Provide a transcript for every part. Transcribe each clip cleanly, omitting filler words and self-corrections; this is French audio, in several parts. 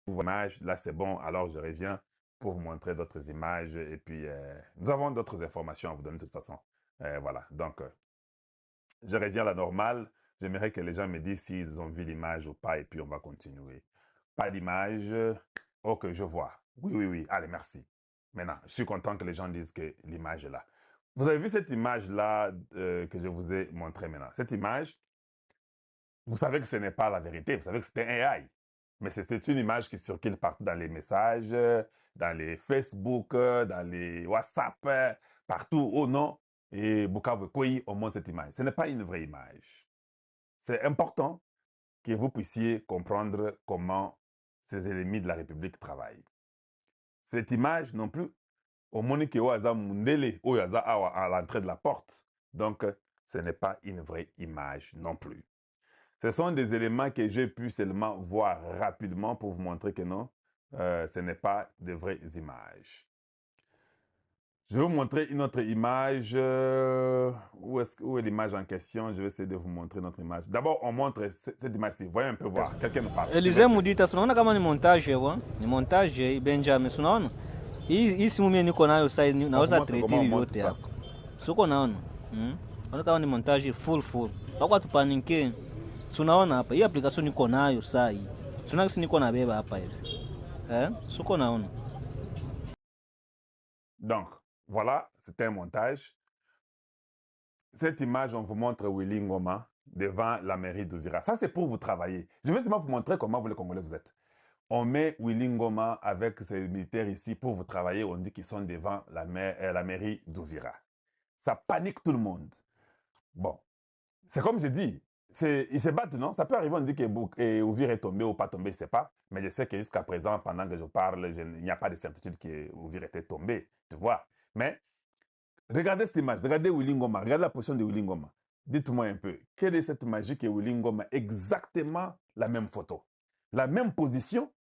Image, là c'est bon, alors je reviens pour vous montrer d'autres images et puis nous avons d'autres informations à vous donner de toute façon. Voilà, donc je reviens à la normale. J'aimerais que les gens me disent s'ils ont vu l'image ou pas et puis on va continuer. Pas d'image. Ok, je vois. Oui, oui, oui. Allez, merci. Maintenant, je suis content que les gens disent que l'image est là. Vous avez vu cette image-là que je vous ai montrée maintenant. Cette image, vous savez que ce n'est pas la vérité. Vous savez que c'était un AI. Mais c'est une image qui circule partout dans les messages, dans les Facebook, dans les WhatsApp, partout. Oh non. Et Bukavu Koyi, on montre cette image. Ce n'est pas une vraie image. C'est important que vous puissiez comprendre comment ces ennemis de la République travaillent. Cette image non plus, au Monique Oaza Mundele, Oaza à l'entrée de la porte. Donc, ce n'est pas une vraie image non plus. Ce sont des éléments que j'ai pu seulement voir rapidement pour vous montrer que non, ce n'est pas de vraies images. Je vais vous montrer une autre image. Où est l'image en question? Je vais essayer de vous montrer notre image. D'abord, on montre cette image-ci. Voyez un peu voir. Quelqu'un me parle, s'il vous Eliseu plaît. Mudita, tunaona kama ni montage wa ni montage Benjamin, tunaona hii simu mimi niko nayo sasa, On vous naweza montre comment on trete monte yote ça. hapa, siko naona naona kama ni montage full kwa tupanike. Tunaona hapa hii application niko nayo sasa, hii tunaona kisi niko nabeba hapa hivi siko naona. Donc, voilà, c'était un montage. Cette image, on vous montre Willy Ngoma devant la mairie d'Ouvira. Ça, c'est pour vous travailler. Je vais seulement vous montrer comment vous, les Congolais, vous êtes. On met Willy Ngoma avec ses militaires ici pour vous travailler. On dit qu'ils sont devant la mairie d'Ouvira. Ça panique tout le monde. Bon, c'est comme je dis, ils se battent, non? Ça peut arriver, on dit que Ouvira est tombé ou pas tombé, je ne sais pas. Mais je sais que jusqu'à présent, pendant que je parle, il n'y a pas de certitude que Ouvira était tombé, tu vois. Mais regardez cette image, regardez Willy Ngoma, regardez la position de Willy Ngoma. Dites-moi un peu, quelle est cette magie que Willy Ngoma? Exactement la même photo. La même position,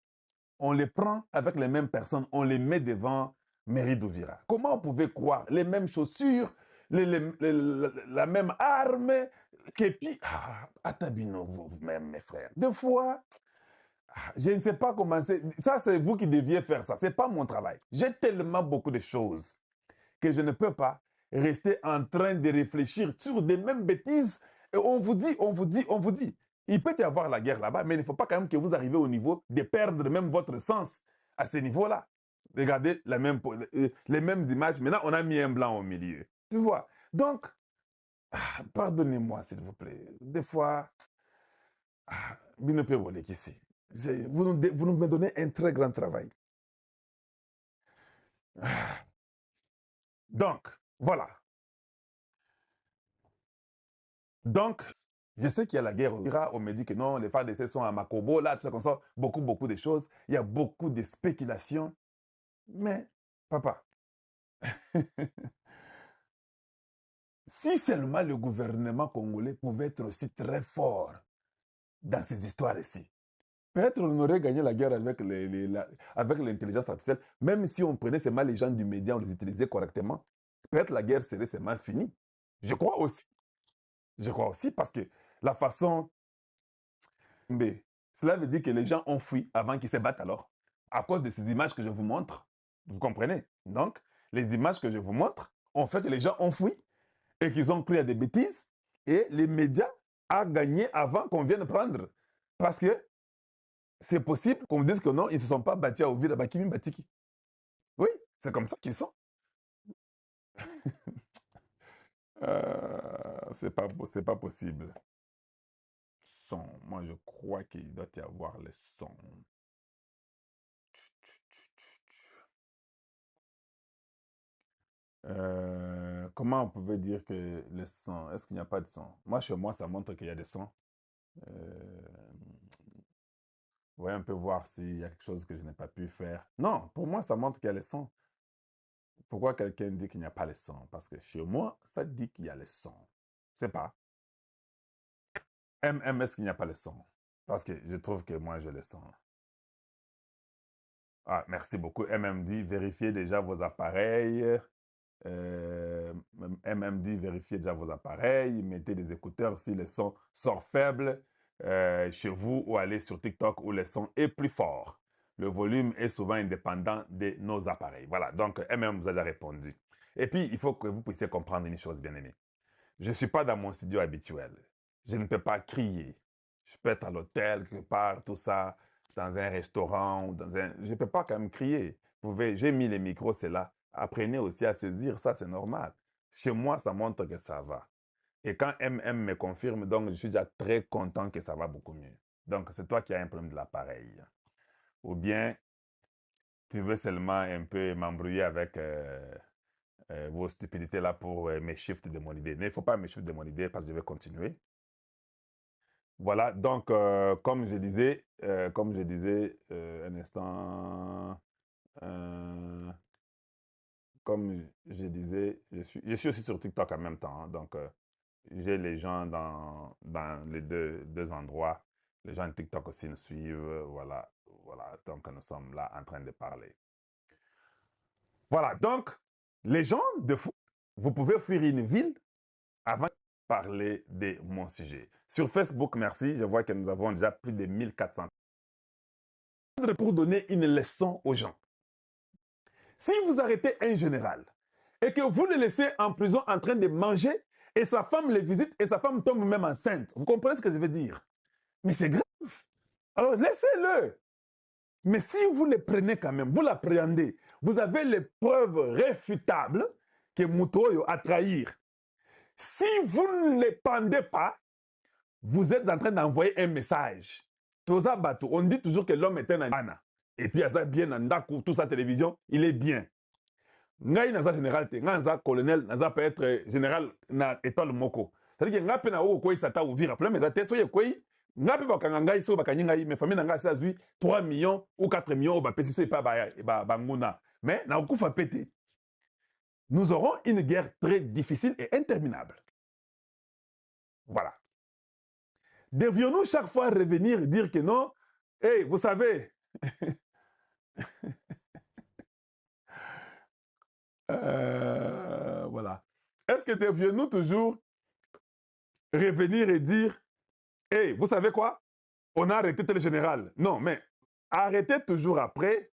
on les prend avec les mêmes personnes, on les met devant mairie d'Ouvira. Comment on pouvait croire? Les mêmes chaussures, la même arme, képi. Atabino, vous-même, mes frères. Des fois, je ne sais pas comment c'est. Ça, c'est vous qui deviez faire ça. Ce n'est pas mon travail. J'ai tellement beaucoup de choses que je ne peux pas rester en train de réfléchir sur des mêmes bêtises. Et on vous dit, on vous dit, on vous dit. Il peut y avoir la guerre là-bas, mais il ne faut pas quand même que vous arriviez au niveau de perdre même votre sens à ce niveau-là. Regardez les mêmes images. Maintenant, on a mis un blanc au milieu. Tu vois? Donc, pardonnez-moi, s'il vous plaît. Des fois, Binope Wolek ici. Vous me donnez un très grand travail. Donc, voilà. Donc, je sais qu'il y a la guerre au Irak, on me dit que non, les FARDC sont à Makobo, là, tout ça comme ça, beaucoup de choses. Il y a beaucoup de spéculations. Mais, papa, si seulement le gouvernement congolais pouvait être aussi très fort dans ces histoires ici, peut-être on aurait gagné la guerre avec avec l'intelligence artificielle, même si on prenait seulement les gens du média, on les utilisait correctement, peut-être la guerre serait seulement finie. Je crois aussi. Je crois aussi parce que la façon mais cela veut dire que les gens ont fui avant qu'ils se battent alors, à cause de ces images que je vous montre. Vous comprenez? Donc, les images que je vous montre ont fait que les gens ont fui et qu'ils ont cru à des bêtises et les médias ont gagné avant qu'on vienne prendre. Parce que c'est possible qu'on dise que non, ils ne se sont pas battus à Ouvira Bakimi Batiki. Oui, c'est comme ça qu'ils sont. C'est pas possible. Son. Moi, je crois qu'il doit y avoir les sons. Comment on pouvait dire que le son, est-ce qu'il n'y a pas de son? Moi, chez moi, ça montre qu'il y a des sons. Euh, voyez un peu voir s'il y a quelque chose que je n'ai pas pu faire. Non, pour moi, ça montre qu'il y a les sons. Pourquoi quelqu'un dit qu'il n'y a pas les sons? Parce que chez moi, ça dit qu'il y a les sons. Je sais pas. Est-ce qu'il n'y a pas les sons? Parce que je trouve que moi, je les sens. Ah, merci beaucoup. dit, vérifiez déjà vos appareils. MMD, vérifiez déjà vos appareils, mettez des écouteurs si le son sort faible chez vous ou allez sur TikTok où le son est plus fort. le volume est souvent indépendant de nos appareils. Voilà, donc elle-même vous a déjà répondu. Et puis, il faut que vous puissiez comprendre une chose, bien aimé. Je ne suis pas dans mon studio habituel. Je ne peux pas crier. Je peux être à l'hôtel, quelque part, tout ça, dans un restaurant, je ne peux pas quand même crier. J'ai mis les micros, c'est là. Apprenez aussi à saisir ça, c'est normal. Chez moi, ça montre que ça va. Et quand MM me confirme, donc je suis déjà très content que ça va beaucoup mieux. Donc, c'est toi qui as un problème de l'appareil. Ou bien, tu veux seulement un peu m'embrouiller avec vos stupidités là pour mes shifts de mon idée. Mais il ne faut pas me shift de mon idée parce que je vais continuer. Voilà, donc comme je disais, un instant, comme je disais, je suis aussi sur TikTok en même temps. Hein, donc, j'ai les gens dans les deux endroits. Les gens de TikTok aussi nous suivent. Voilà, voilà. Donc, nous sommes là en train de parler. Voilà, donc, les gens de foot, vous pouvez fuir une ville avant de parler de mon sujet. Sur Facebook, merci, je vois que nous avons déjà plus de 1400. Pour donner une leçon aux gens. Si vous arrêtez un général et que vous le laissez en prison en train de manger et sa femme le visite et sa femme tombe même enceinte, vous comprenez ce que je veux dire? Mais c'est grave. Alors laissez-le. Mais si vous le prenez quand même, vous l'appréhendez, vous avez les preuves réfutables que Mutoyo a trahi. Si vous ne les pendez pas, vous êtes en train d'envoyer un message. On dit toujours que l'homme est un animal. Et puis, il y a bien dans toute sa télévision, il est bien. Ngai naza général te, ngai naza colonel, naza peut être général na étoile moko. C'est-à-dire que ngai pe na oko koi sata ouvira. Problème est que soye koi, ngai pe bakanga ngai so bakanyi ngai, mais famille nanga sa zui 3 millions ou 4 millions ba pesi so pas ba nguna. Mais na okufa pété. Nous aurons une guerre très difficile et interminable. Voilà. Devions-nous chaque fois revenir et dire que non, hey, vous savez, voilà. Est-ce que devions-nous toujours revenir et dire, hey, vous savez quoi? On a arrêté tel général. Non, mais arrêter toujours après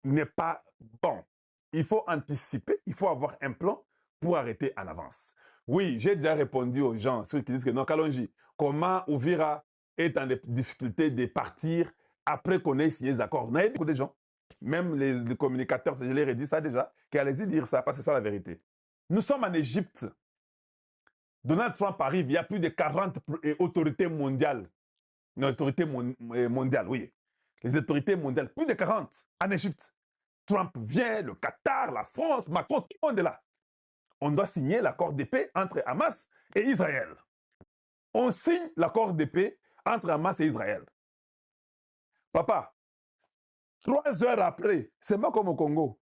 n'est pas bon. Il faut anticiper, il faut avoir un plan pour arrêter en avance. Oui, j'ai déjà répondu aux gens, ceux qui disent que non, Kalonji, comment Ouvira est en difficulté de partir après qu'on ait signé les accords. On a beaucoup de gens, même les communicateurs, je leur ai dit ça déjà, qu'allez-y dire ça, parce que c'est ça la vérité. Nous sommes en Égypte. Donald Trump arrive, il y a plus de 40 autorités mondiales. Non, les autorités mondiales, oui. Les autorités mondiales, plus de 40 en Égypte. Trump vient, le Qatar, la France, Macron, tout le monde est là. On doit signer l'accord de paix entre Hamas et Israël. On signe l'accord de paix entre Hamas et Israël. Papa, 3 heures après, c'est pas comme au Congo.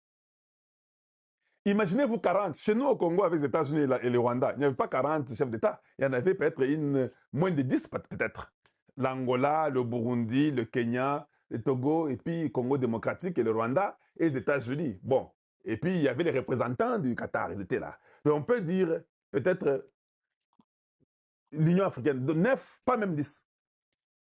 Imaginez-vous 40. Chez nous au Congo, avec les États-Unis et le Rwanda, il n'y avait pas 40 chefs d'État. Il y en avait peut-être moins de 10 peut-être. L'Angola, le Burundi, le Kenya, le Togo, et puis le Congo démocratique et le Rwanda et les États-Unis. Bon. Et puis il y avait les représentants du Qatar, ils étaient là. Donc on peut dire peut-être l'Union africaine, de 9, pas même 10.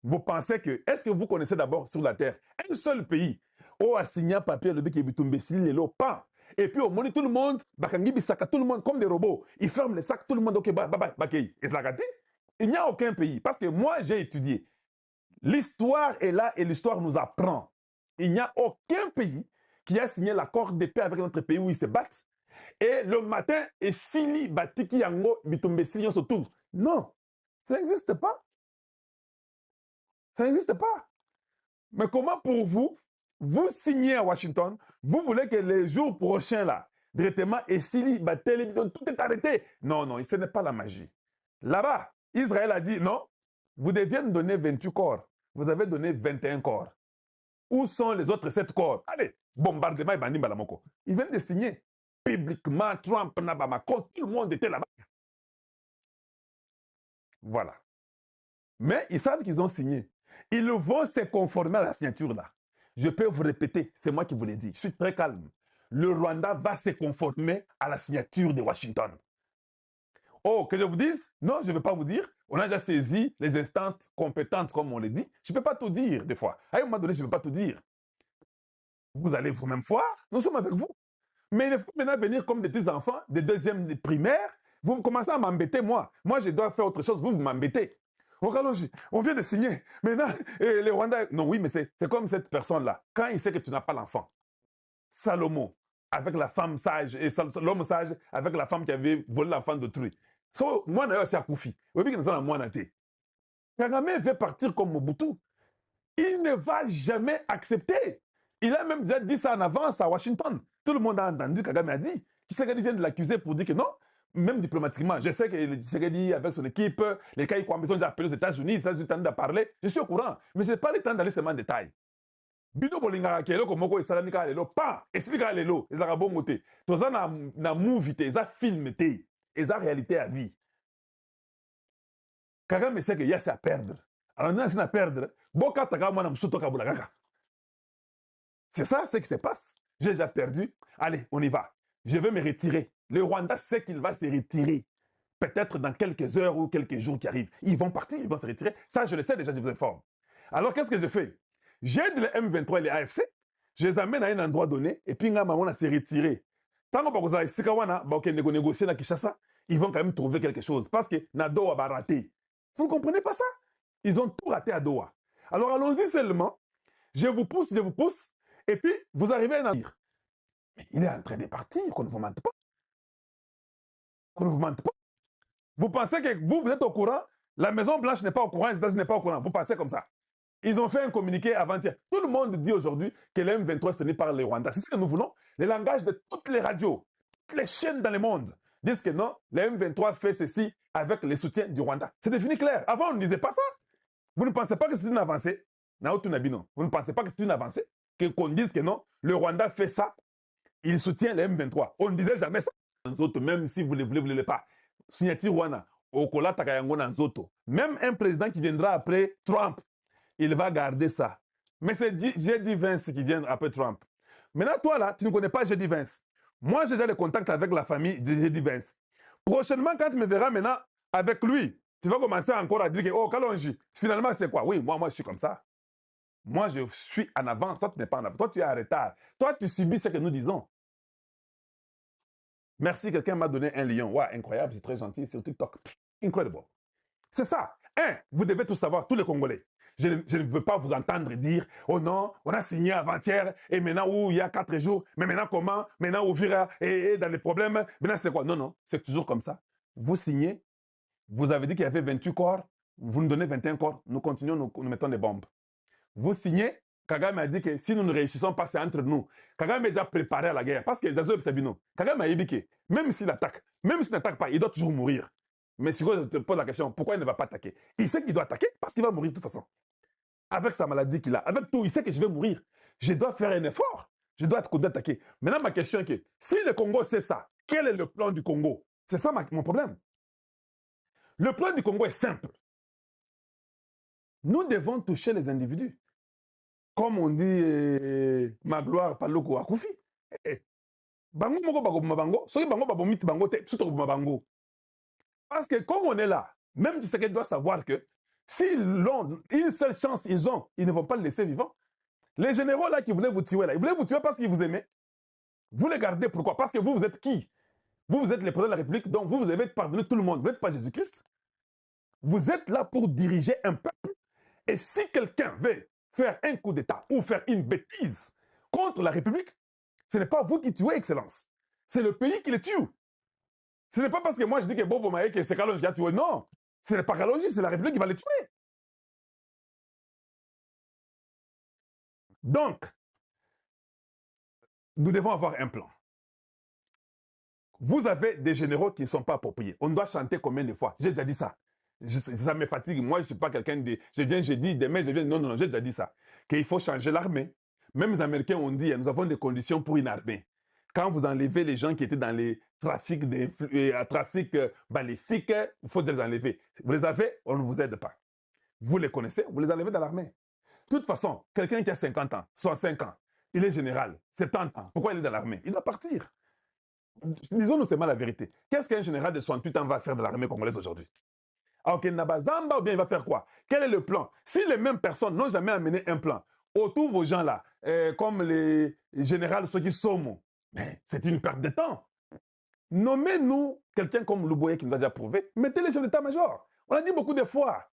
Vous pensez que, est-ce que vous connaissez d'abord sur la terre un seul pays où a signé un papier, le bec et l'eau, pas. Et puis, au moment tout le monde, tout le monde, comme des robots, ils ferment les sacs, tout le monde, ok, bye bye, bye. Et ça il n'y a aucun pays. Parce que moi, j'ai étudié. L'histoire est là et l'histoire nous apprend. Il n'y a aucun pays qui a signé l'accord de paix avec notre pays où ils se battent. Et le matin, et Sili, Batiki, Yango, Bitumbesili, on se trouve. Non, ça n'existe pas. Ça n'existe pas. Mais comment pour vous, vous signez à Washington, vous voulez que les jours prochains, là, directement, et Sili, Bateli, tout est arrêté. Non, non, ce n'est pas la magie. Là-bas, Israël a dit, non, vous deviez nous donner 28 corps. Vous avez donné 21 corps. Où sont les autres 7 corps? Allez, bombardement et Bandi Balamoko. Ils viennent de signer. Publiquement, Trump, Macron, tout le monde était là-bas. Voilà. Mais ils savent qu'ils ont signé. Ils vont se conformer à la signature là. Je peux vous répéter, c'est moi qui vous l'ai dit. Je suis très calme. Le Rwanda va se conformer à la signature de Washington. Oh, que je vous dise? Non, je ne vais pas vous dire. On a déjà saisi les instances compétentes, comme on l'a dit. Je ne peux pas tout dire, des fois. À un moment donné, je ne peux pas tout dire. vous allez vous-même voir, nous sommes avec vous. Mais il faut maintenant venir comme des petits enfants de deuxième primaire. Vous commencez à m'embêter, moi. Moi, je dois faire autre chose, vous m'embêtez. On vient de signer. Maintenant, les Rwandais... Non, oui, mais c'est comme cette personne-là. Quand il sait que tu n'as pas l'enfant, Salomon, avec la femme sage, et l'homme sage, avec la femme qui avait volé l'enfant d'autrui. So, moi, d'ailleurs, c'est Akoufi. Vous voyez que nous avons un Kagame veut partir comme Mobutu. Il ne va jamais accepter. Il a même déjà dit ça en avance à Washington. Tout le monde a entendu, Kagame a dit. Tshisekedi vient de l'accuser pour dire que non, même diplomatiquement. Je sais que Tshisekedi, avec son équipe, les cas, ils ont déjà appelé aux États-Unis, ils ont eu le temps de parler. Je suis au courant, mais je n'ai pas le temps d'aller seulement en détail. Bino bolingaka kelo komoko esalami kaka lelo pa esili kaka lelo ezalaka bongo te toza na movie te eza film te eza réalité à vie. Kagame sait qu'il y a assez à perdre. Alors nous avons à perdre. C'est ça ce qui se passe. J'ai déjà perdu. Allez, on y va. Je vais me retirer. Le Rwanda sait qu'il va se retirer. Peut-être dans quelques heures ou quelques jours qui arrivent. Ils vont partir, ils vont se retirer. Ça, je le sais déjà, je vous informe. Alors, qu'est-ce que je fais? J'aide les M23 et les AFC. Je les amène à un endroit donné. Et puis, on se retirer. Tant que vous avez négocier à Kinshasa, ils vont quand même trouver quelque chose. Parce que Nado va rater. Vous ne comprenez pas ça? Ils ont tout raté à Doha. Alors allons-y seulement. Je vous pousse, et puis vous arrivez à dire. Mais il est en train de partir, qu'on ne vous mente pas. Qu'on ne vous mente pas. Vous pensez que vous êtes au courant, la Maison Blanche n'est pas au courant, les États-Unis n'est pas au courant. Vous pensez comme ça. Ils ont fait un communiqué avant-hier. Tout le monde dit aujourd'hui que le M23 est tenu par les Rwandais. C'est ce que nous voulons. Le langage de toutes les radios, toutes les chaînes dans le monde disent que non, le M23 fait ceci avec le soutien du Rwanda. C'est devenu clair. Avant, on ne disait pas ça. Vous ne pensez pas que c'est une avancée? Vous ne pensez pas que c'est une avancée? Qu'on dise que non, le Rwanda fait ça, il soutient le M23. On ne disait jamais ça. Même si vous ne le voulez pas. Signature Rwanda, Okola Takayango Nanzoto. Même un président qui viendra après Trump, il va garder ça. Mais c'est J.D. Vance qui vient après Trump. Maintenant, toi là, tu ne connais pas J.D. Vance. Moi, j'ai déjà le contact avec la famille de J.D. Vance. Prochainement, quand tu me verras maintenant avec lui, tu vas commencer encore à dire que, oh, Kalonji, finalement, c'est quoi? Oui, moi, je suis comme ça. Moi, je suis en avance. Toi, tu n'es pas en avance. Toi, tu es en retard. Toi, tu subis ce que nous disons. Merci, quelqu'un m'a donné un lion. Ouais, incroyable, c'est très gentil sur TikTok. Incredible. C'est ça. Vous devez tout savoir, tous les Congolais. Je ne veux pas vous entendre dire, oh non, on a signé avant-hier, et maintenant, où il y a 4 jours, mais maintenant comment? Maintenant, où vira, et dans les problèmes, maintenant c'est quoi? Non, non, c'est toujours comme ça. Vous signez, vous avez dit qu'il y avait 28 corps, vous nous donnez 21 corps, nous continuons, nous mettons des bombes. Vous signez, Kagame a dit que si nous ne réussissons pas, c'est entre nous. Kagame est déjà préparé à la guerre, parce que dans un Sabino, Kagame a dit que même s'il attaque, même s'il n'attaque pas, il doit toujours mourir. Mais si je te pose la question, pourquoi il ne va pas attaquer? Il sait qu'il doit attaquer parce qu'il va mourir de toute façon. Avec sa maladie qu'il a, avec tout, il sait que je vais mourir. Je dois faire un effort. Je dois être attaquer. Maintenant, ma question est que si le Congo sait ça, quel est le plan du Congo? C'est ça mon problème. Le plan du Congo est simple. Nous devons toucher les individus. Comme on dit, Magloire Paloko Akoufi. Bango moko bagoma bango, soki bango babomiti bango te, surtout bango. Parce que comme on est là, même Tshisekedi doit savoir que s'ils l'ont une seule chance, ils ne vont pas le laisser vivant. Les généraux là qui voulaient vous tuer là, ils voulaient vous tuer parce qu'ils vous aimaient. Vous les gardez pourquoi? Parce que vous êtes qui? Vous êtes le président de la République, donc vous avez pardonné tout le monde. Vous n'êtes pas Jésus-Christ. Vous êtes là pour diriger un peuple. Et si quelqu'un veut faire un coup d'État ou faire une bêtise contre la République, ce n'est pas vous qui tuez, Excellence. C'est le pays qui le tue. Ce n'est pas parce que moi je dis que Bobo Maï, que c'est Kalonji qui a tué. Non, ce n'est pas Kalonji, c'est la République qui va le tuer. Donc, nous devons avoir un plan. Vous avez des généraux qui ne sont pas appropriés. On doit chanter combien de fois? J'ai déjà dit ça. Ça me fatigue. Moi, je ne suis pas quelqu'un de... Je viens, je dis, demain, je viens... Non, non, non, j'ai déjà dit ça. Qu'il faut changer l'armée. Même les Américains ont dit, nous avons des conditions pour une armée. Quand vous enlevez les gens qui étaient dans les trafics maléfiques, il faut les enlever. Vous les avez, on ne vous aide pas. Vous les connaissez, vous les enlevez dans l'armée. De toute façon, quelqu'un qui a 50 ans, 65 ans, il est général, 70 ans, pourquoi il est dans l'armée? Il va partir. Disons-nous seulement la vérité. Qu'est-ce qu'un général de 68 ans va faire de l'armée congolaise aujourd'hui? Ok, Nabazamba, ou bien il va faire quoi? Quel est le plan? Si les mêmes personnes n'ont jamais amené un plan, autour vos gens là, comme les généraux, ceux qui sont, mais c'est une perte de temps. Nommez-nous quelqu'un comme Louboye qui nous a déjà prouvé, mettez les chefs d'état-major. On l'a dit beaucoup de fois.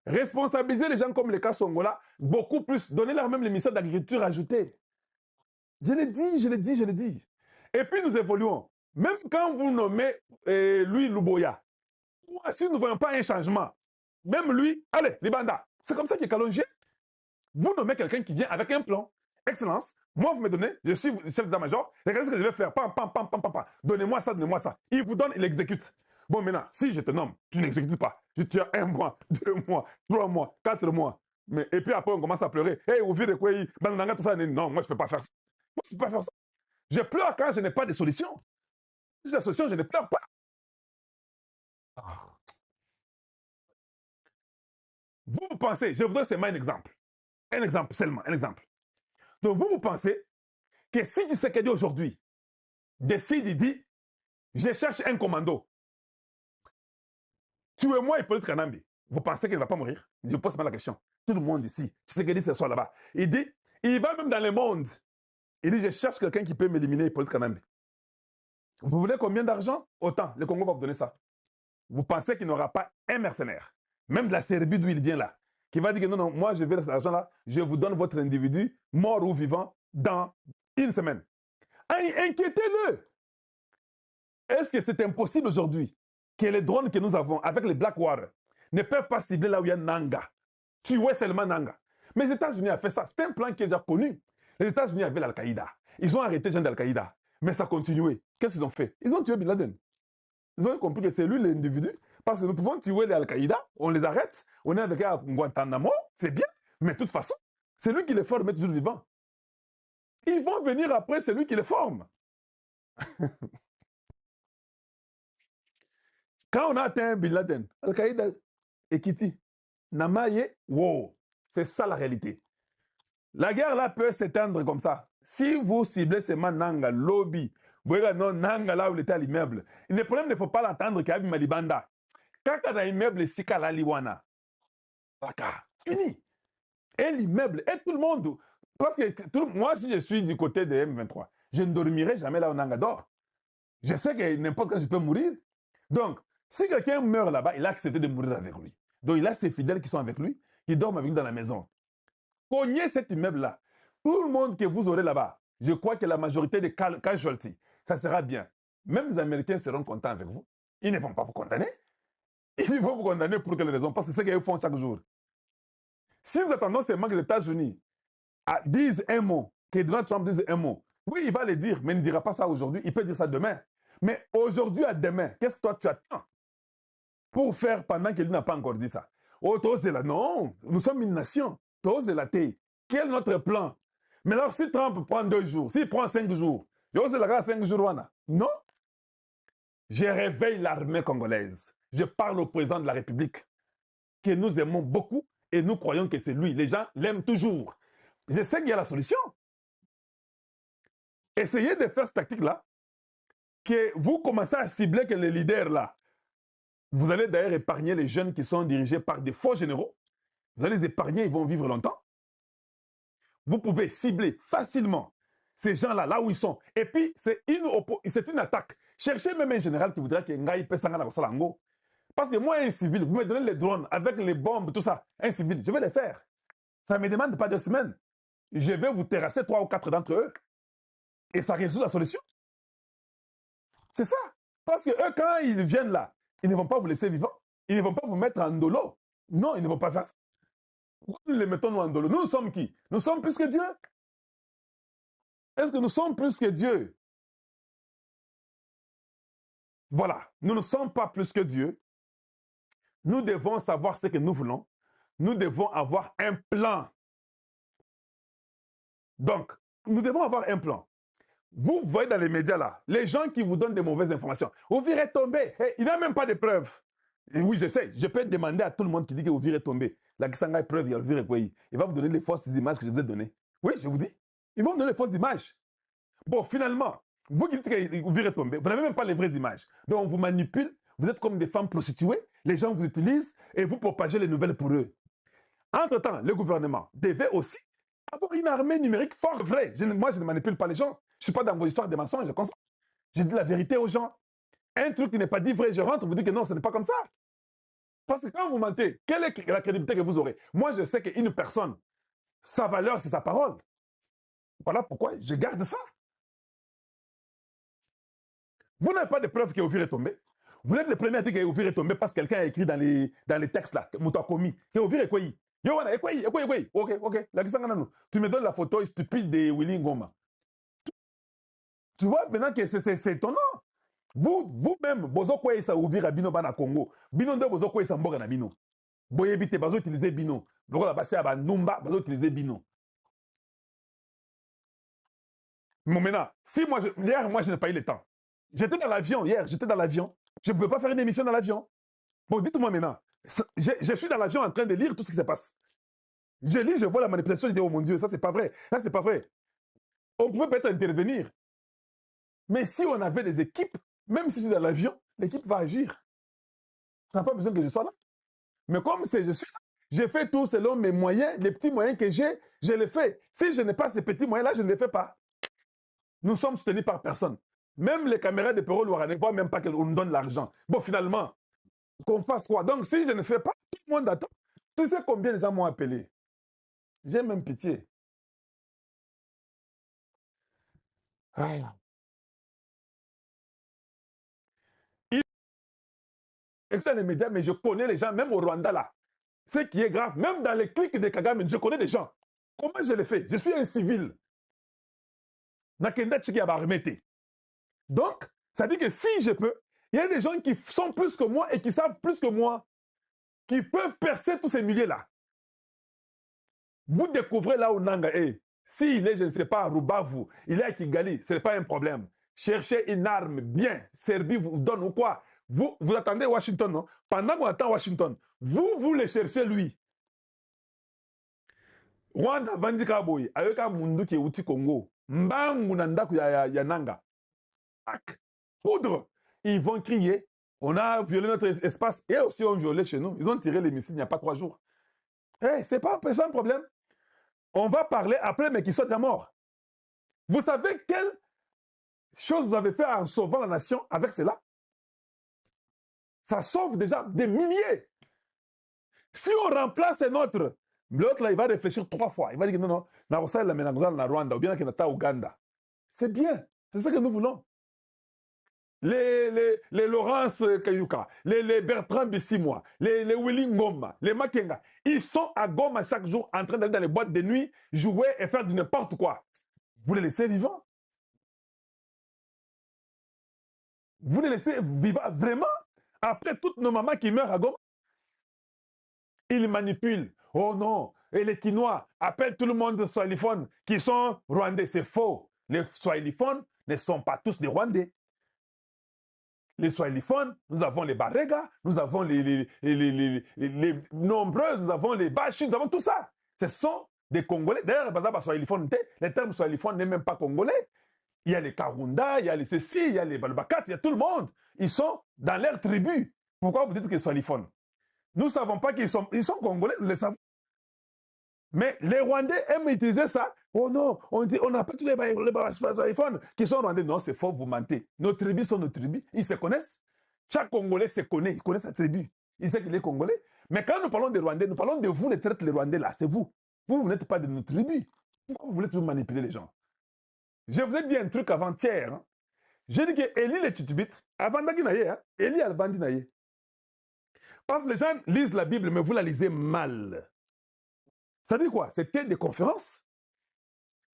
Responsabiliser les gens comme les cas Songola, beaucoup plus, donnez-leur même le ministère de l'Agriculture ajouté. Je l'ai dit, je l'ai dit, je l'ai dit. Et puis nous évoluons. Même quand vous nommez lui Louboya, si nous ne voyons pas un changement, même lui, allez, les bandas, c'est comme ça qu'il est calongé. Vous nommez quelqu'un qui vient avec un plan. Excellence, moi vous me donnez, je suis chef d'état-major, regardez ce que je vais faire, pam, pam, pam, pam, pam, pam. Donnez-moi ça, donnez-moi ça. Il vous donne, il exécute. Bon, maintenant, si je te nomme, tu n'exécutes pas. Tu as 1 mois, 2 mois, 3 mois, 4 mois. Mais, et puis après, on commence à pleurer. Hey, vous de quoi, tout ça. Non, moi, je ne peux pas faire ça. Moi, je ne peux pas faire ça. Je pleure quand je n'ai pas de solution. Si j'ai la solution, je ne pleure pas. Vous pensez, je voudrais seulement un exemple. Un exemple seulement, un exemple. Donc, vous pensez que si Tshisekedi aujourd'hui décide, il dit, je cherche un commando. Tuez-moi Hippolyte Kanambi. Vous pensez qu'il ne va pas mourir? Je pose pas la question. Tout le monde ici, Tshisekedi ce soir là-bas. Il dit, il va même dans le monde. Il dit, je cherche quelqu'un qui peut m'éliminer Hippolyte Kanambi. Vous voulez combien d'argent? Autant. Le Congo va vous donner ça. Vous pensez qu'il n'aura pas un mercenaire, même de la Serbie d'où il vient là, qui va dire que non, non, moi je veux cet argent-là, je vous donne votre individu, mort ou vivant, dans 1 semaine. Inquiétez-le. Est-ce que c'est impossible aujourd'hui que les drones que nous avons avec les Blackwater ne peuvent pas cibler là où il y a Nanga? Tuer seulement Nanga. Mais les États-Unis ont fait ça. C'est un plan qui est déjà connu. Les États-Unis avaient l'Al-Qaïda. Ils ont arrêté les gens d'Al-Qaïda. Mais ça a continué. Qu'est-ce qu'ils ont fait? Ils ont tué Bin Laden. Ils ont compris que c'est lui l'individu. Parce que nous pouvons tuer les Al-Qaïda, on les arrête, on est avec à Guantanamo, c'est bien. Mais de toute façon, c'est lui qui les forme, toujours vivant. Ils vont venir après, c'est lui qui les forme. Quand on a atteint Bin Laden, Al-Qaïda et Kitty, Namaye, wow, c'est ça la réalité. La guerre là peut s'étendre comme ça. Si vous ciblez seulement Nanga, Lobby, vous voyez non, Nanga là où il était à l'immeuble, le problème ne faut pas l'entendre qu'il y a Malibanda. Quand il y a un immeuble ici, à la Liwana, fini. Et l'immeuble, et tout le monde. Parce que moi, si je suis du côté de M23, je ne dormirai jamais là où Nanga dort. Je sais que n'importe quand je peux mourir. Donc, si quelqu'un meurt là-bas, il a accepté de mourir avec lui. Donc, il a ses fidèles qui sont avec lui, qui dorment avec lui dans la maison. Cognez cet immeuble-là. Tout le monde que vous aurez là-bas, je crois que la majorité des casualties, ça sera bien. Même les Américains seront contents avec vous. Ils ne vont pas vous condamner. Ils vont vous condamner pour quelle raison? Parce que c'est ce qu'ils font chaque jour. Si nous attendons seulement que les États-Unis disent un mot, que Donald Trump dise un mot, oui, il va le dire, mais il ne dira pas ça aujourd'hui. Il peut dire ça demain. Mais aujourd'hui à demain, qu'est-ce que toi tu attends pour faire pendant qu'il n'a pas encore dit ça? Oh, toi, c'est là. Non, nous sommes une nation. Toi, c'est la thé. Quel est notre plan? Mais alors, si Trump prend 2 jours, s'il prend 5 jours, yo, c'est là 5 jours, non? Je réveille l'armée congolaise. Je parle au président de la République, que nous aimons beaucoup et nous croyons que c'est lui. Les gens l'aiment toujours. Je sais qu'il y a la solution. Essayez de faire cette tactique-là, que vous commencez à cibler que les leaders là, vous allez d'ailleurs épargner les jeunes qui sont dirigés par des faux généraux. Vous allez les épargner, ils vont vivre longtemps. Vous pouvez cibler facilement ces gens-là, là où ils sont. Et puis, c'est une attaque. Cherchez même un général qui voudrait que Ngaï Pesanga na Salango. Parce que moi, un civil, vous me donnez les drones avec les bombes, tout ça, un civil, je vais les faire. Ça ne me demande pas 2 semaines. Je vais vous terrasser 3 ou 4 d'entre eux. Et ça résout la solution. C'est ça. Parce que eux, quand ils viennent là, ils ne vont pas vous laisser vivant. Ils ne vont pas vous mettre en dolo. Non, ils ne vont pas faire ça. Pourquoi nous les mettons nous en dolo? Nous sommes qui? Nous sommes plus que Dieu. Est-ce que nous sommes plus que Dieu? Voilà, nous ne sommes pas plus que Dieu. Nous devons savoir ce que nous voulons. Nous devons avoir un plan. Donc, nous devons avoir un plan. Vous voyez dans les médias là, les gens qui vous donnent des mauvaises informations, vous virez tomber. Hey, il n'a même pas de preuves. Et oui, je sais, je peux demander à tout le monde qui dit que vous virez tomber. La Kisanga est preuve, il va vous donner les fausses images que je vous ai données. Oui, je vous dis. Ils vont vous donner les fausses images. Bon, finalement, vous qui dites que vous virez tomber, vous n'avez même pas les vraies images. Donc, on vous manipule, vous êtes comme des femmes prostituées, les gens vous utilisent et vous propagez les nouvelles pour eux. Entre-temps, le gouvernement devait aussi avoir une armée numérique forte, vraie. Moi, je ne manipule pas les gens. Je ne suis pas dans vos histoires de mensonges. Je dis la vérité aux gens. Un truc qui n'est pas dit vrai, je rentre, vous dites que non, ce n'est pas comme ça. Parce que quand vous mentez, quelle est la crédibilité que vous aurez? Moi, je sais qu'une personne, sa valeur, c'est sa parole. Voilà pourquoi je garde ça. Vous n'avez pas de preuve que Ovir est tombé. Vous êtes le premier à dire que Ovir est tombé parce que quelqu'un a écrit dans les textes là, Moutakomi, que Ovir est quoi? Ok. Tu me donnes la photo stupide de Willy Ngoma. Tu vois maintenant que c'est étonnant. Vous-même, bozo quoi ça Ovir à Bino Bana Congo. Bino de bozo quoi ça Mboga na Bino. Boyebite, bazo utiliser Bino. Donc la basse à Numba, bazo utiliser Bino. Bon, maintenant, si hier, moi, je n'ai pas eu le temps. J'étais dans l'avion hier, Je ne pouvais pas faire une émission dans l'avion. Bon, dites-moi maintenant, je suis dans l'avion en train de lire tout ce qui se passe. Je lis, je vois la manipulation, je dis, oh mon Dieu, ça, c'est pas vrai. Ça, c'est pas vrai. On pouvait peut-être intervenir. Mais si on avait des équipes, même si je suis dans l'avion, l'équipe va agir. Ça n'a pas besoin que je sois là. Mais comme je suis là, j'ai fait tout selon mes moyens, les petits moyens que j'ai, je les fais. Si je n'ai pas ces petits moyens-là, je ne les fais pas. Nous sommes soutenus par personne. Même les caméras de Perrault Loire ne voient même pas qu'on nous donne l'argent. Bon, finalement, qu'on fasse quoi? Donc, si je ne fais pas, tout le monde attend. Tu sais combien de gens m'ont appelé? J'ai même pitié. Ah. Je suis dans les médias, mais je connais les gens, même au Rwanda, là. Ce qui est grave, même dans les clics de Kagame, je connais des gens. Comment je l'ai fait? Je suis un civil. Nakenda Tchiki Abarmete. Donc, ça dit que si je peux, il y a des gens qui sont plus que moi et qui savent plus que moi, qui peuvent percer tous ces milliers-là. Vous découvrez là où Nanga est. S'il est, je ne sais pas, à Rubavu, il est à Kigali, ce n'est pas un problème. Cherchez une arme bien servie, vous donne ou quoi. Vous attendez Washington, non? Pendant qu'on attend Washington, vous le cherchez lui. Rwanda Vandika Boy, avec un mundu qui est outil Congo, Mbangu Nandaku ya Nanga. Poudre. Ils vont crier. On a violé notre espace et aussi on violé chez nous. Ils ont tiré les missiles il n'y a pas 3 jours. Hey, c'est pas un problème. On va parler après, mais qui sont déjà morts. Vous savez quelle chose vous avez fait en sauvant la nation avec cela? Ça sauve déjà des milliers. Si on remplace l'autre là, il va réfléchir 3 fois. Il va dire que non, na Rwanda ou bien na Ouganda. C'est bien. C'est ça que nous voulons. Les Laurence Kayuka, les Bertrand Bissimois, les Willy Ngoma, les Makenga, ils sont à Goma chaque jour en train d'aller dans les boîtes de nuit, jouer et faire du n'importe quoi. Vous les laissez vivants? Vous les laissez vivants vraiment? Après toutes nos mamans qui meurent à Goma? Ils manipulent. Oh non, et les Quinois appellent tout le monde swahiliphones qui sont rwandais. C'est faux. Les swahiliphones ne sont pas tous des Rwandais. Les swahiliphones, nous avons les Barega, nous avons les nombreuses, nous avons les Bashi, nous avons tout ça. Ce sont des Congolais. D'ailleurs, les termes swahiliphones n'est même pas congolais. Il y a les Karunda, il y a les Ceci, il y a les Balbakat, il y a tout le monde. Ils sont dans leur tribu. Pourquoi vous dites qu'ils sont swahiliphones? Nous ne savons pas qu'ils sont congolais, nous le savons. Mais les Rwandais aiment utiliser ça. Oh non, on n'a pas tous les iPhones qui sont Rwandais. Non, c'est faux, vous mentez. Nos tribus sont nos tribus. Ils se connaissent. Chaque Congolais se connaît. Il connaît sa tribu. Il sait qu'il est Congolais. Mais quand nous parlons des Rwandais, nous parlons de vous, les traites, les Rwandais là. C'est vous. Vous n'êtes pas de nos tribus. Pourquoi vous voulez toujours manipuler les gens? Je vous ai dit un truc avant-hier. Hein. J'ai dit que Eli le Tchitubit, avant d'Aginaye, hein, Eli Alvandinaye. Parce que les gens lisent la Bible, mais vous la lisez mal. Ça dit quoi? C'était des conférences.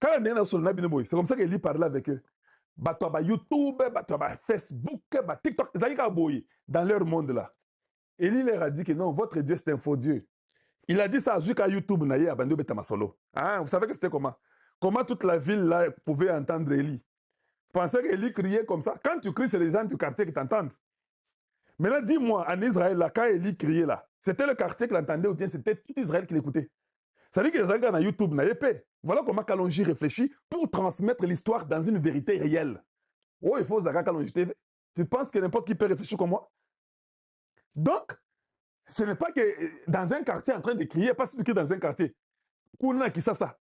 Quand on est sur le Nabi, c'est comme ça qu'Eli parlait avec eux. Batoba YouTube, Batoba Facebook, TikTok, dans leur monde là. Eli leur a dit que non, votre Dieu c'est un faux Dieu. Il a dit ça à YouTube, hein, vous savez que c'était comment? Comment toute la ville là pouvait entendre Eli? Vous pensez qu'Eli criait comme ça? Quand tu cries, c'est les gens du quartier qui t'entendent. Maintenant, dis-moi, en Israël, là, quand Eli criait là, c'était le quartier qui l'entendait ou bien c'était tout Israël qui l'écoutait? Ça veut dire que les gens dans YouTube n'avaient pas. Voilà comment Kalonji réfléchit pour transmettre l'histoire dans une vérité réelle. Oh, il faut Zaka Kalonji TV. Tu penses que n'importe qui peut réfléchir comme moi? Donc, Ce n'est pas que dans un quartier en train de crier, pas si tu cries dans un quartier. À Kinshasa,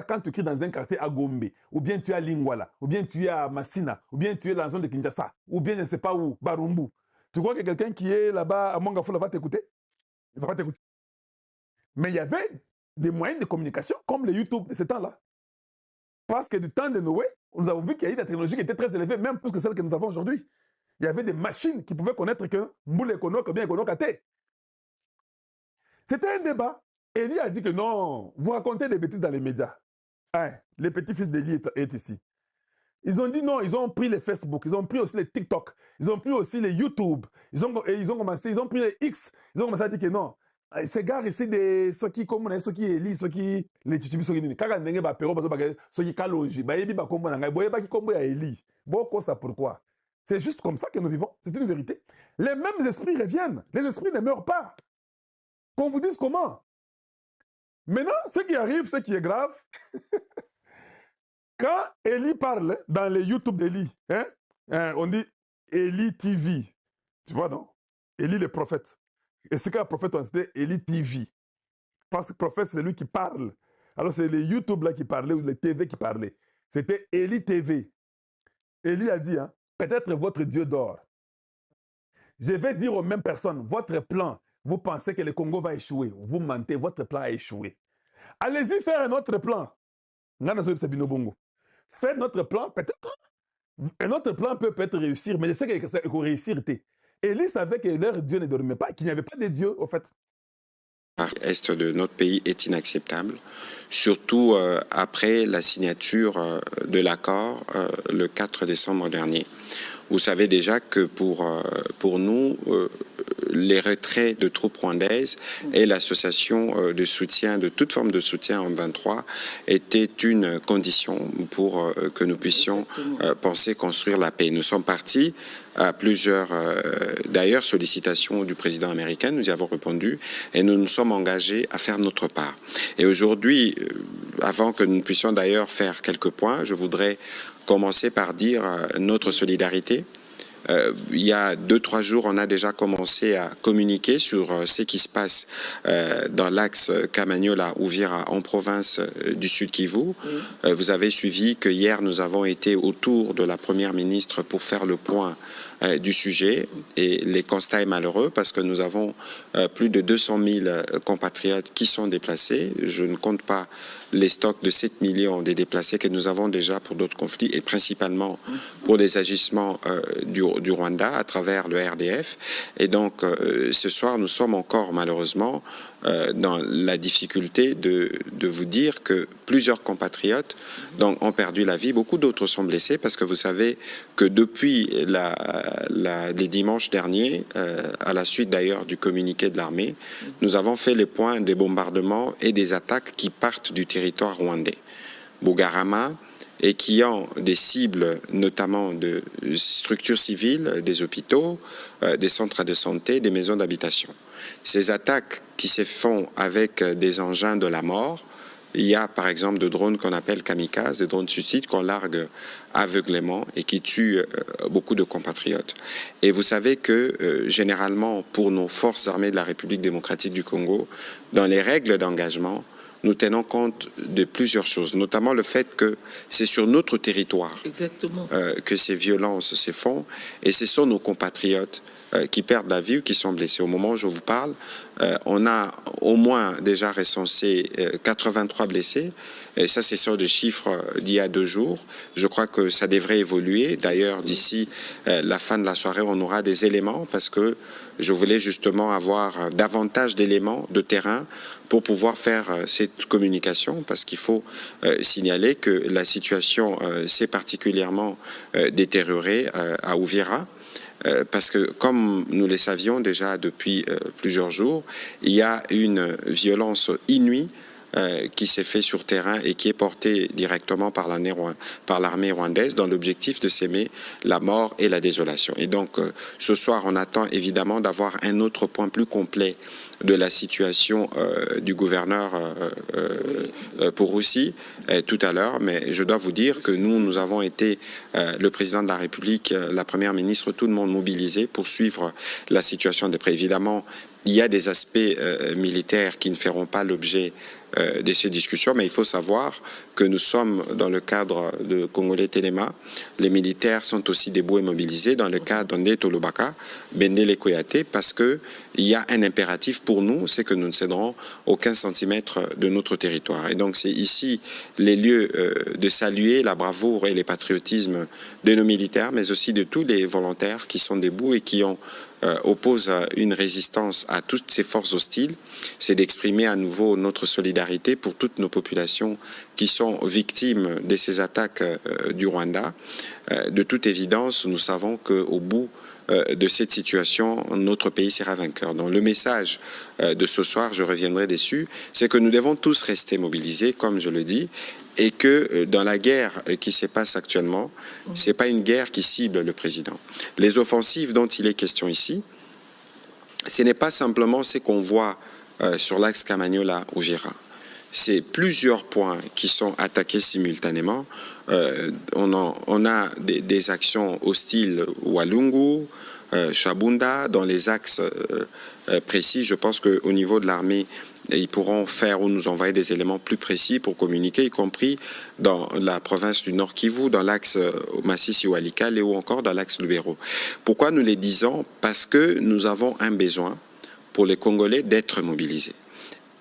quand tu cries dans un quartier à Gombe, ou bien tu es à Lingwala, ou bien tu es à Massina, ou bien tu es dans la zone de Kinshasa, ou bien je ne sais pas où, Barumbu, tu crois que quelqu'un qui est là-bas à Mongafula va t'écouter? Il ne va pas t'écouter. Mais il y avait des moyens de communication comme le YouTube de ce temps-là. Parce que du temps de Noé, nous avons vu qu'il y a eu des technologies qui étaient très élevées, même plus que celles que nous avons aujourd'hui. Il y avait des machines qui pouvaient connaître que Mboule Kono, que bien Kono Kate. C'était un débat. Eli a dit que non, vous racontez des bêtises dans les médias. Hein, les petits-fils d'Eli est ici. Ils ont dit non, ils ont pris les Facebook, ils ont pris aussi les TikTok, ils ont pris aussi les YouTube, ils ont pris les X, ils ont commencé à dire que non. Ces gars ici, ceux qui comme ceux qui Eli, ceux qui les titubi, ceux qui kaka ndenge ba pero ceux qui kaloji, ba yebi ba kombo na ngai, boye ba ki kombo ya Eli. Bon, ça pourquoi? C'est juste comme ça que nous vivons, c'est une vérité. Les mêmes esprits reviennent, les esprits ne meurent pas. Qu'on vous dise comment. Maintenant, ce qui arrive, ce qui est grave, quand Eli parle dans les YouTube d'Eli, on dit Eli TV. Tu vois, non? Eli le prophète. Et ce qu'un prophète, c'était Eli TV. Parce que le prophète, c'est lui qui parle. Alors, c'est les YouTube là qui parlaient ou les TV qui parlaient. C'était Eli TV. Eli a dit, hein, peut-être votre Dieu dort. Je vais dire aux mêmes personnes, votre plan, vous pensez que le Congo va échouer. Vous mentez, votre plan a échoué. Allez-y faire un autre plan. Faites notre plan, peut-être. Un autre plan peut peut-être réussir, mais je sais que ça va réussir. Élie savait que leur Dieu ne dormait pas, qu'il n'y avait pas de Dieu, au fait. Est de notre pays est inacceptable, surtout après la signature de l'accord le 4 décembre dernier. Vous savez déjà que pour nous, les retraits de troupes rwandaises et l'association de soutien, de toute forme de soutien en 23, était une condition pour que nous puissions penser construire la paix. Nous sommes partis à plusieurs, d'ailleurs, sollicitations du président américain, nous y avons répondu et nous nous sommes engagés à faire notre part. Et aujourd'hui, avant que nous puissions d'ailleurs faire quelques points, je voudrais commencer par dire notre solidarité. Il y a 2-3 jours, on a déjà commencé à communiquer sur ce qui se passe dans l'axe Kamanyola-Uvira en province du Sud Kivu. Vous avez suivi que hier, nous avons été autour de la Première ministre pour faire le point du sujet et les constats est malheureux parce que nous avons plus de 200 000 compatriotes qui sont déplacés. Je ne compte pas les stocks de 7 millions des déplacés que nous avons déjà pour d'autres conflits et principalement pour les agissements du Rwanda à travers le RDF. Et donc ce soir, nous sommes encore malheureusement dans la difficulté de vous dire que plusieurs compatriotes donc, ont perdu la vie. Beaucoup d'autres sont blessés parce que vous savez que depuis les dimanches derniers, à la suite d'ailleurs du communiqué de l'armée, nous avons fait les points des bombardements et des attaques qui partent du territoire rwandais. Bugarama, et qui ont des cibles notamment de structures civiles, des hôpitaux, des centres de santé, des maisons d'habitation. Ces attaques qui se font avec des engins de la mort, il y a par exemple des drones qu'on appelle kamikazes, des drones suicides qu'on largue aveuglément et qui tuent beaucoup de compatriotes. Et vous savez que généralement pour nos forces armées de la République démocratique du Congo, dans les règles d'engagement, nous tenons compte de plusieurs choses, notamment le fait que c'est sur notre territoire que ces violences se font et ce sont nos compatriotes qui perdent la vie ou qui sont blessés. Au moment où je vous parle, on a au moins déjà recensé 83 blessés. Et ça, c'est sur des chiffres d'il y a 2 jours. Je crois que ça devrait évoluer. D'ailleurs, d'ici la fin de la soirée, on aura des éléments parce que je voulais justement avoir davantage d'éléments de terrain pour pouvoir faire cette communication parce qu'il faut signaler que la situation s'est particulièrement détériorée à Uvira. Parce que, comme nous le savions déjà depuis plusieurs jours, il y a une violence inouïe qui s'est fait sur terrain et qui est portée directement par l'armée rwandaise dans l'objectif de s'aimer la mort et la désolation. Et donc, ce soir, on attend évidemment d'avoir un autre point plus complet de la situation du gouverneur Pouroussi tout à l'heure, mais je dois vous dire que nous avons été, le président de la République, la première ministre, tout le monde mobilisé pour suivre la situation de près. Évidemment, il y a des aspects militaires qui ne feront pas l'objet de ces discussions, mais il faut savoir que nous sommes dans le cadre de Congolais Téléma. Les militaires sont aussi debout et mobilisés dans le cadre d'Ndeto Lobaka, Bendele Koyate, parce qu'il y a un impératif pour nous, c'est que nous ne céderons aucun centimètre de notre territoire. Et donc c'est ici les lieux de saluer la bravoure et le patriotisme de nos militaires, mais aussi de tous les volontaires qui sont debout et qui opposent une résistance à toutes ces forces hostiles. C'est d'exprimer à nouveau notre solidarité pour toutes nos populations qui sont victimes de ces attaques du Rwanda. De toute évidence, nous savons qu'au bout de cette situation, notre pays sera vainqueur. Donc le message de ce soir, je reviendrai dessus, c'est que nous devons tous rester mobilisés, comme je le dis, et que dans la guerre qui se passe actuellement, ce n'est pas une guerre qui cible le président. Les offensives dont il est question ici, ce n'est pas simplement ce qu'on voit sur l'axe Kamanyola-Uvira. C'est plusieurs points qui sont attaqués simultanément. On a des actions hostiles Walungu, Shabunda, dans les axes précis. Je pense qu'au niveau de l'armée, ils pourront faire ou nous envoyer des éléments plus précis pour communiquer, y compris dans la province du Nord Kivu, dans l'axe Masisi-Walikale ou encore dans l'axe Lubero. Pourquoi nous les disons? Parce que nous avons un besoin pour les Congolais d'être mobilisés.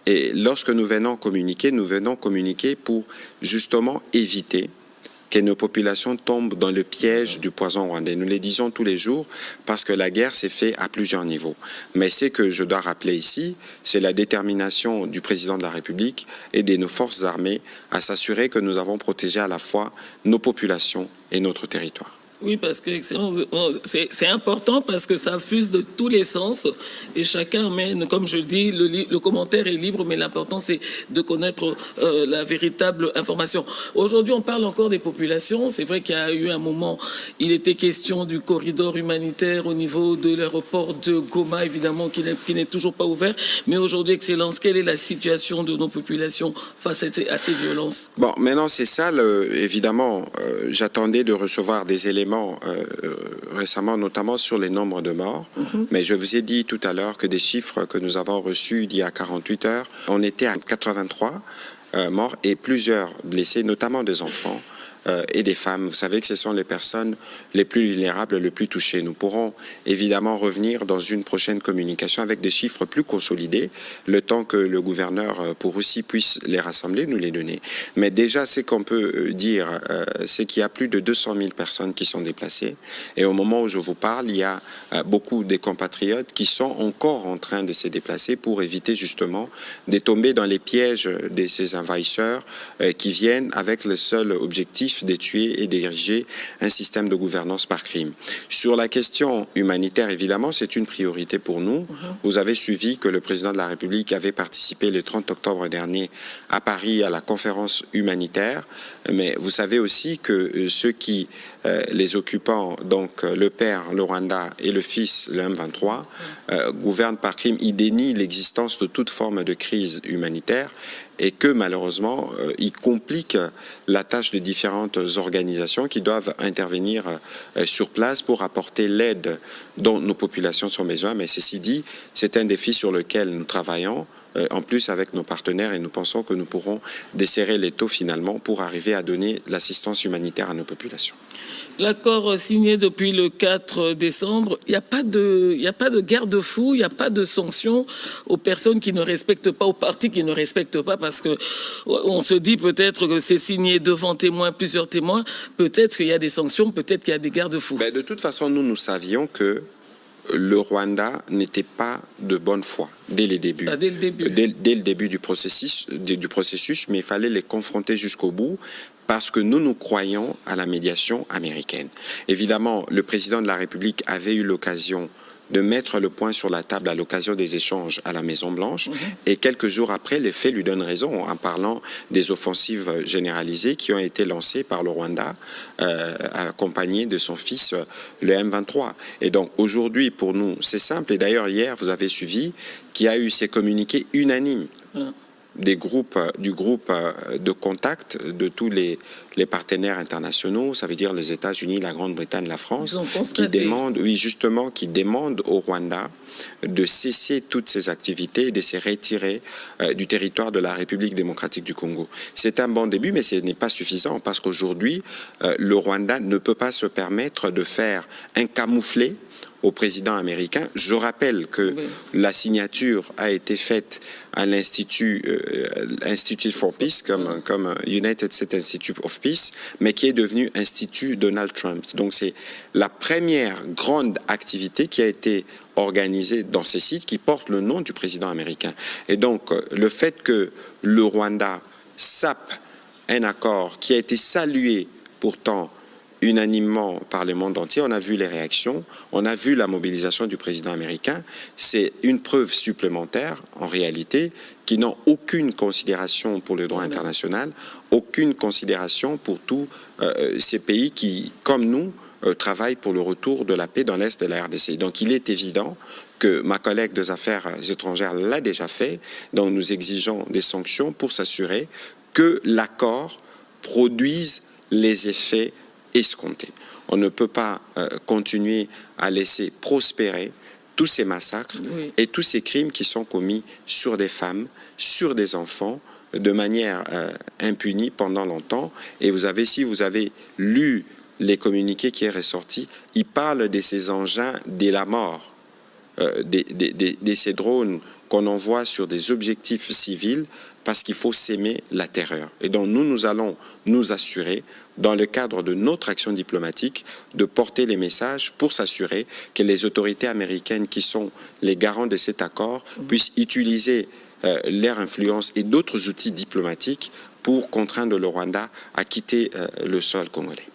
Et lorsque nous venons communiquer pour justement éviter que nos populations tombent dans le piège du poison rwandais. Nous les disons tous les jours parce que la guerre s'est faite à plusieurs niveaux. Mais ce que je dois rappeler ici, c'est la détermination du président de la République et de nos forces armées à s'assurer que nous avons protégé à la fois nos populations et notre territoire. Oui, parce que c'est important parce que ça fuse de tous les sens et chacun mène, comme je dis, le commentaire est libre, mais l'important c'est de connaître la véritable information. Aujourd'hui, on parle encore des populations. C'est vrai qu'il y a eu un moment, il était question du corridor humanitaire au niveau de l'aéroport de Goma, évidemment, qui n'est toujours pas ouvert. Mais aujourd'hui, Excellence, quelle est la situation de nos populations face à ces violences? Bon, maintenant c'est ça, évidemment, j'attendais de recevoir des éléments récemment, notamment sur les nombres de morts. Mais je vous ai dit tout à l'heure que des chiffres que nous avons reçus il y a 48 heures, on était à 83 morts et plusieurs blessés, notamment des enfants et des femmes. Vous savez que ce sont les personnes les plus vulnérables, les plus touchées. Nous pourrons évidemment revenir dans une prochaine communication avec des chiffres plus consolidés, le temps que le gouverneur Pouroussi puisse les rassembler, nous les donner. Mais déjà, ce qu'on peut dire, c'est qu'il y a plus de 200 000 personnes qui sont déplacées. Et au moment où je vous parle, il y a beaucoup de compatriotes qui sont encore en train de se déplacer pour éviter justement de tomber dans les pièges de ces envahisseurs qui viennent avec le seul objectif de tuer et d'ériger un système de gouvernance par crime. Sur la question humanitaire, évidemment, c'est une priorité pour nous. Vous avez suivi que le président de la République avait participé le 30 octobre dernier à Paris à la conférence humanitaire. Mais vous savez aussi que ceux qui, les occupants, donc le père, le Rwanda, et le fils, le M23, gouvernent par crime, ils dénient l'existence de toute forme de crise humanitaire et que malheureusement, ils compliquent la tâche de différentes organisations qui doivent intervenir sur place pour apporter l'aide dont nos populations ont besoin. Mais ceci dit, c'est un défi sur lequel nous travaillons, en plus avec nos partenaires, et nous pensons que nous pourrons desserrer les taux finalement pour arriver à donner l'assistance humanitaire à nos populations. L'accord signé depuis le 4 décembre, il n'y a pas de garde-fou, il n'y a pas de sanctions aux personnes qui ne respectent pas, aux partis qui ne respectent pas, parce qu'on se dit peut-être que c'est signé devant témoins, plusieurs témoins, peut-être qu'il y a des sanctions, peut-être qu'il y a des garde-fous. Ben, de toute façon, nous savions que le Rwanda n'était pas de bonne foi dès les débuts. Dès le début. Dès le début du processus, mais il fallait les confronter jusqu'au bout parce que nous croyons à la médiation américaine. Évidemment, le président de la République avait eu l'occasion de mettre le point sur la table à l'occasion des échanges à la Maison-Blanche. Et quelques jours après, les faits lui donnent raison en parlant des offensives généralisées qui ont été lancées par le Rwanda, accompagné de son fils, le M23. Et donc aujourd'hui, pour nous, c'est simple. Et d'ailleurs, hier, vous avez suivi qu'il y a eu ces communiqués unanimes du groupe de contact de tous les partenaires internationaux, ça veut dire les États-Unis, la Grande-Bretagne, la France, qui demandent, qui demandent au Rwanda de cesser toutes ces activités et de se retirer du territoire de la République démocratique du Congo. C'est un bon début, mais ce n'est pas suffisant parce qu'aujourd'hui, le Rwanda ne peut pas se permettre de faire un camouflet au président américain. Je rappelle que la signature a été faite à l'Institut Institute for Peace, comme United States Institute of Peace, mais qui est devenu Institut Donald Trump. Donc c'est la première grande activité qui a été organisée dans ces sites qui porte le nom du président américain. Et donc le fait que le Rwanda sape un accord qui a été salué pourtant unanimement par le monde entier, on a vu les réactions, on a vu la mobilisation du président américain. C'est une preuve supplémentaire, en réalité, qui n'ont aucune considération pour le droit international, aucune considération pour tous ces pays qui, comme nous, travaillent pour le retour de la paix dans l'Est de la RDC. Donc il est évident que ma collègue des Affaires étrangères l'a déjà fait, donc nous exigeons des sanctions pour s'assurer que l'accord produise les effets escomptés. On ne peut pas continuer à laisser prospérer tous ces massacres et tous ces crimes qui sont commis sur des femmes, sur des enfants, de manière impunie pendant longtemps. Et vous avez, si vous avez lu les communiqués qui est ressorti, ils parlent de ces engins de la mort, de ces drones qu'on envoie sur des objectifs civils parce qu'il faut s'aimer la terreur. Et donc nous allons nous assurer, dans le cadre de notre action diplomatique, de porter les messages pour s'assurer que les autorités américaines qui sont les garants de cet accord puissent utiliser leur influence et d'autres outils diplomatiques pour contraindre le Rwanda à quitter le sol congolais.